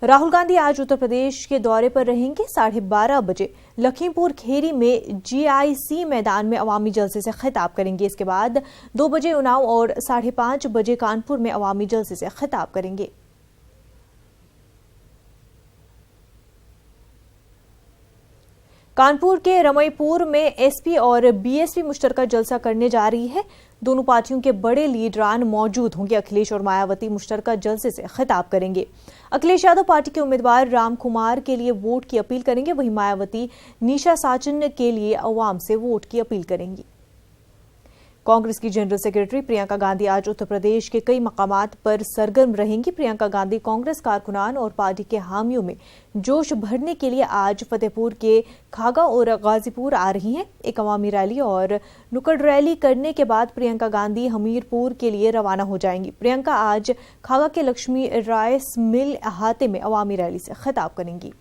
राहुल गांधी आज उत्तर प्रदेश के दौरे पर रहेंगे। 12:30 बजे लखीमपुर खेरी में जीआईसी मैदान में अवामी जलसे से खिताब करेंगे। इसके बाद 2 बजे उन्नाव और 5:30 बजे कानपुर में अवामी जलसे से खिताब करेंगे। कानपुर के रमईपुर में एसपी और बीएसपी मुश्तरका जलसा करने जा रही है। दोनों पार्टियों के बड़े लीडरान मौजूद होंगे। अखिलेश और मायावती मुश्तरका जलसे से खिताब करेंगे। अखिलेश यादव पार्टी के उम्मीदवार राम कुमार के लिए वोट की अपील करेंगे, वहीं मायावती निशा साचन के लिए अवाम से वोट की अपील करेंगी। कांग्रेस की जनरल सेक्रेटरी प्रियंका गांधी आज उत्तर प्रदेश के कई मकामात पर सरगर्म रहेंगी। प्रियंका गांधी कांग्रेस कारकुनान और पार्टी के हामियों में जोश भरने के लिए आज फतेहपुर के खागा और गाजीपुर आ रही हैं। एक अवामी रैली और नुक्कड़ रैली करने के बाद प्रियंका गांधी हमीरपुर के लिए रवाना हो जाएंगी। प्रियंका आज खागा के लक्ष्मी राइस मिल अहाते में अवामी रैली से खिताब करेंगी।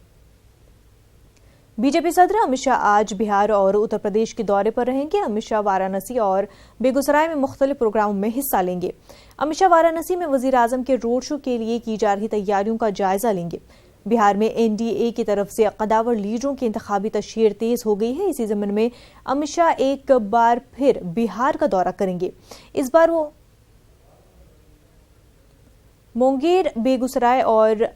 बीजेपी सदर अमित शाह आज बिहार और उत्तर प्रदेश के दौरे पर रहेंगे। अमित शाह वाराणसी और बेगूसराय में मुख्तलिफ प्रोग्रामों में हिस्सा लेंगे। अमित शाह वाराणसी में वजीर आजम के रोड शो के लिए की जा रही तैयारियों का जायजा लेंगे। बिहार में एनडीए की तरफ से कदावर लीडरों की इंतखाबी तशहीर तेज हो गई है। इसी जमीन में अमित शाह एक बार फिर बिहार का दौरा करेंगे। इस बार वो मुंगेर, बेगूसराय और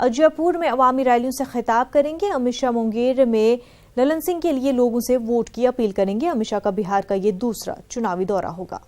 अजयपुर में अवामी रैलियों से खिताब करेंगे। अमित शाह मुंगेर में ललन सिंह के लिए लोगों से वोट की अपील करेंगे। अमित शाह का बिहार का ये दूसरा चुनावी दौरा होगा।